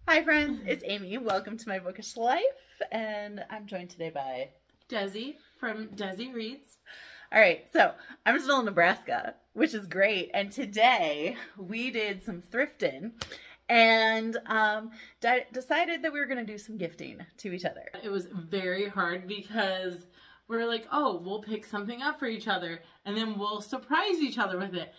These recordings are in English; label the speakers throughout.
Speaker 1: Hi friends, it's Amy. Welcome to my bookish life, and I'm joined today by
Speaker 2: Desi from Desi Reads.
Speaker 1: All right, so I'm still in Nebraska, which is great, and today we did some thrifting and decided that we were going to do some gifting to each other.
Speaker 2: It was very hard because we're like, oh, we'll pick something up for each other and then we'll surprise each other with it.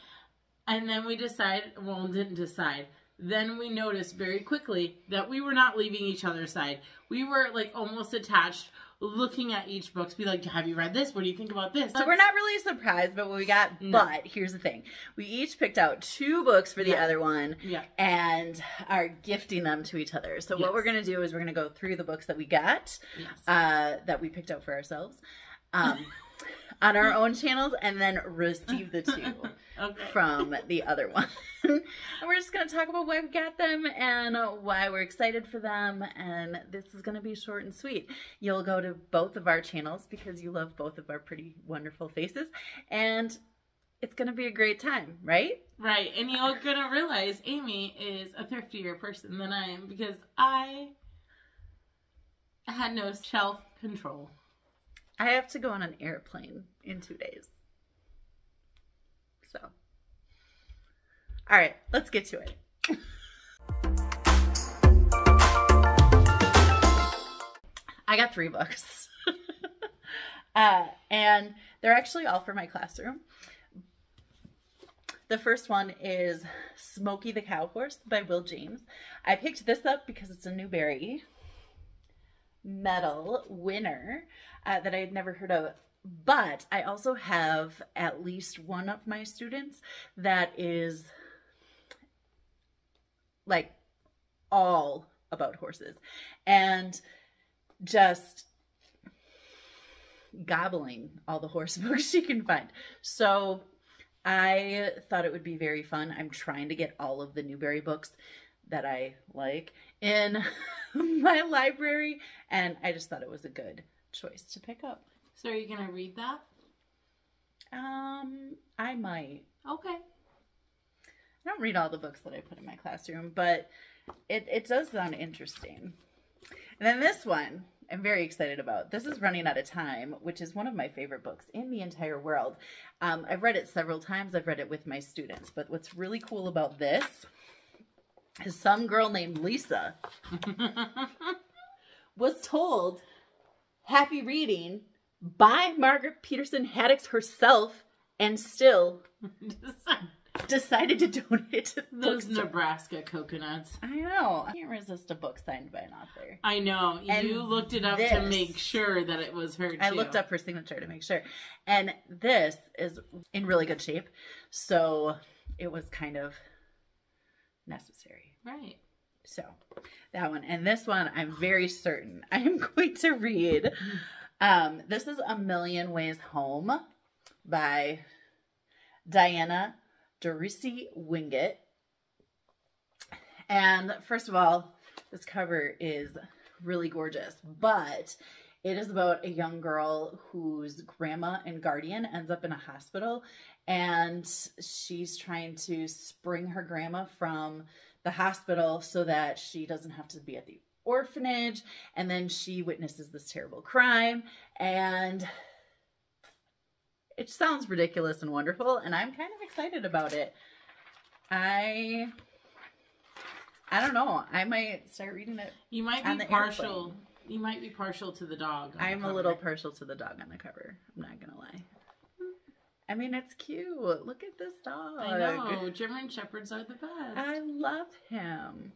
Speaker 2: And then we decided, well, didn't decide. Then we noticed very quickly that we were not leaving each other's side. We were like almost attached, looking at each book to be like, have you read this? What do you think about this?
Speaker 1: So we're not really surprised by what we got, but here's the thing. We each picked out 2 books for the other one and are gifting them to each other. So what we're going to do is we're going to go through the books that we got, that we picked out for ourselves, on our own channels, and then receive the 2 from the other one. And we're just going to talk about why we got them and why we're excited for them, and this is going to be short and sweet. You'll go to both of our channels because you love both of our pretty wonderful faces, and it's going to be a great time, right?
Speaker 2: Right, and you're going to realize Amy is a thriftier person than I am because I had no self-control.
Speaker 1: I have to go on an airplane in 2 days. So, all right, let's get to it. I got 3 books. And they're actually all for my classroom. The first one is Smokey the Cow Horse by Will James. I picked this up because it's a Newbery medal winner that I had never heard of, but I also have at least one of my students that is like all about horses and just gobbling all the horse books she can find. So I thought it would be very fun. I'm trying to get all of the Newbery books that I like in my library, and I just thought it was a good choice to pick up.
Speaker 2: So are you going to read that?
Speaker 1: I might.
Speaker 2: Okay.
Speaker 1: I don't read all the books that I put in my classroom, but it does sound interesting. And then this one I'm very excited about. This is Running Out of Time, which is one of my favorite books in the entire world. I've read it several times. I've read it with my students, but what's really cool about this is some girl named Lisa was told happy reading by Margaret Peterson Haddix herself and still decided to donate it to the
Speaker 2: those Nebraska coconuts.
Speaker 1: I know. I can't resist a book signed by an author.
Speaker 2: I know. And you looked it up to make sure that it was her too.
Speaker 1: I looked up her signature to make sure. And this is in really good shape. So it was kind of necessary.
Speaker 2: Right.
Speaker 1: So that one. And this one, I'm very certain I am going to read. This is A Million Ways Home by Diana Dorisi Wingett. And first of all, this cover is really gorgeous, but it is about a young girl whose grandma and guardian ends up in a hospital, and she's trying to spring her grandma from the hospital so that she doesn't have to be at the orphanage, and then she witnesses this terrible crime, and it sounds ridiculous and wonderful, and I'm kind of excited about it. I don't know. I might start reading it.
Speaker 2: You might be partial. Airplane. You might be partial to the dog.
Speaker 1: I'm a little partial to the dog on the cover. I'm not gonna lie. I mean, it's cute. Look at this dog.
Speaker 2: I know. German Shepherds are the best.
Speaker 1: I love him.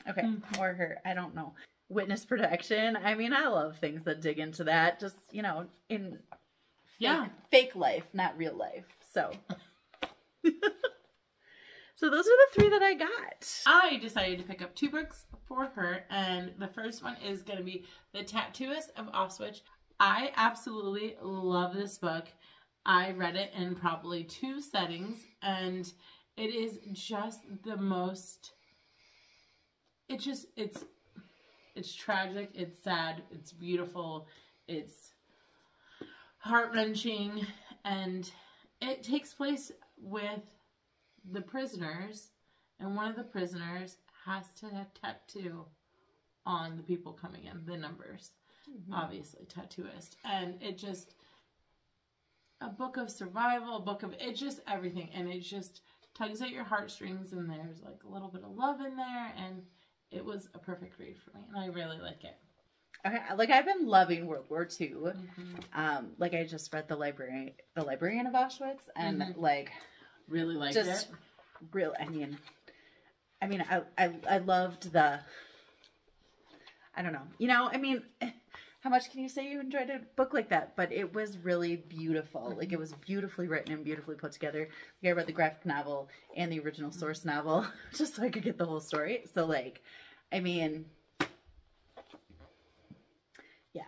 Speaker 1: Okay, or her. I don't know. Witness protection. I mean, I love things that dig into that. Just, you know, in fake life, not real life. So. So those are the 3 that I got.
Speaker 2: I decided to pick up 2 books for her, and the first one is going to be The Tattooist of Auschwitz. I absolutely love this book. I read it in probably 2 settings, and it is just the most, it's tragic, it's sad, it's beautiful, it's heart-wrenching, and it takes place with the prisoners, and one of the prisoners has to have tattoo on the people coming in, the numbers. Obviously, tattooist. And it just, a book of survival, a book of, it just everything. And it just tugs at your heartstrings, and there's like a little bit of love in there, and it was a perfect read for me, and I really like it.
Speaker 1: Okay, like I've been loving World War II. Like I just read the Librarian of Auschwitz, and like
Speaker 2: really liked it.
Speaker 1: Real, I mean, I loved the. I don't know, you know, I mean, how much can you say you enjoyed a book like that? But it was really beautiful. Like, it was beautifully written and beautifully put together. Like, I read the graphic novel and the original source novel just so I could get the whole story. So, like, I mean, yeah.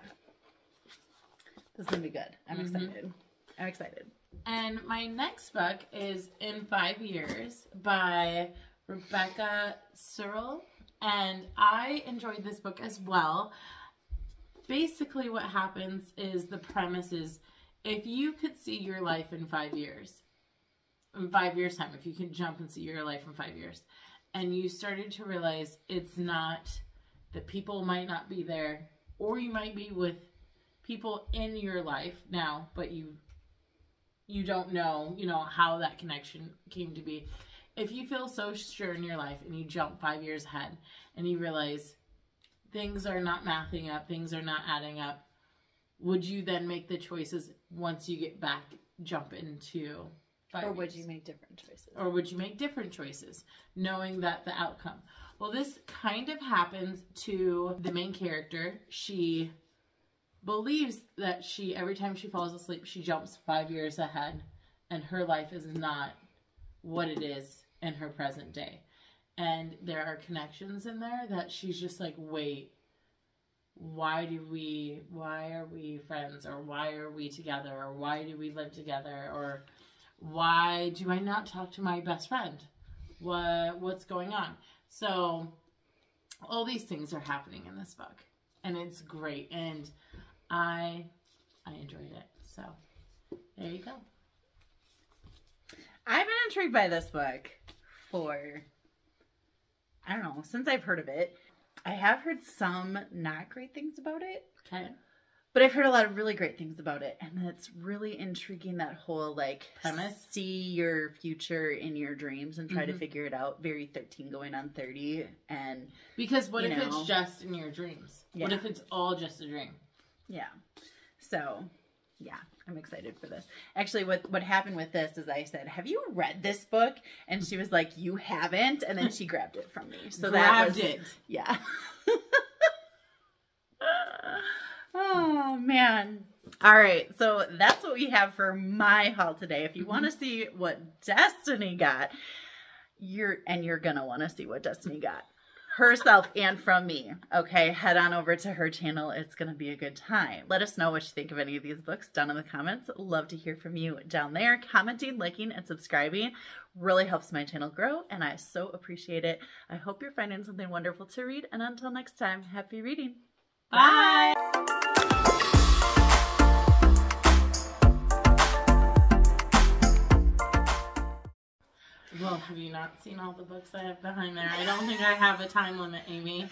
Speaker 1: This is going to be good. I'm excited. I'm excited.
Speaker 2: And my next book is In 5 Years by Rebecca Searle. And I enjoyed this book as well. Basically what happens is, the premise is, if you could see your life in 5 years, in 5 years time, if you can jump and see your life in 5 years, and you started to realize it's not, that people might not be there, or you might be with people in your life now, but you don't know, you know, how that connection came to be. If you feel so sure in your life and you jump 5 years ahead and you realize things are not mathing up, things are not adding up, would you then make the choices once you get back, jump into 5 years?
Speaker 1: Or would you make different choices?
Speaker 2: Or would you make different choices, knowing that the outcome? Well, this kind of happens to the main character. She believes that every time she falls asleep, she jumps 5 years ahead, and her life is not what it is in her present day. And there are connections in there that she's just like, wait, why are we friends? Or why are we together? Or why do we live together? Or why do I not talk to my best friend? What's going on? So all these things are happening in this book, and it's great. And I enjoyed it. So there you go.
Speaker 1: I've been intrigued by this book for, I don't know, since I've heard of it. I have heard some not great things about it.
Speaker 2: Okay.
Speaker 1: But I've heard a lot of really great things about it. And it's really intriguing, that whole, like,
Speaker 2: premise.
Speaker 1: See your future in your dreams and try to figure it out. Very 13 going on 30. And
Speaker 2: because what if it's just in your dreams? Yeah. What if it's all just a dream?
Speaker 1: Yeah. So, yeah, I'm excited for this. Actually, what happened with this is I said, have you read this book? And she was like, you haven't? And then she grabbed it from me. So
Speaker 2: grabbed it.
Speaker 1: Yeah. Oh, man. All right. So that's what we have for my haul today. If you want to see what Destini got, you're going to want to see what Destini got herself and from me. Okay. Head on over to her channel. It's going to be a good time. Let us know what you think of any of these books down in the comments. Love to hear from you down there. Commenting, liking, and subscribing really helps my channel grow, and I so appreciate it. I hope you're finding something wonderful to read, and until next time, happy reading.
Speaker 2: Bye. Well, have you not seen all the books I have behind there? I don't think I have a time limit, Amy.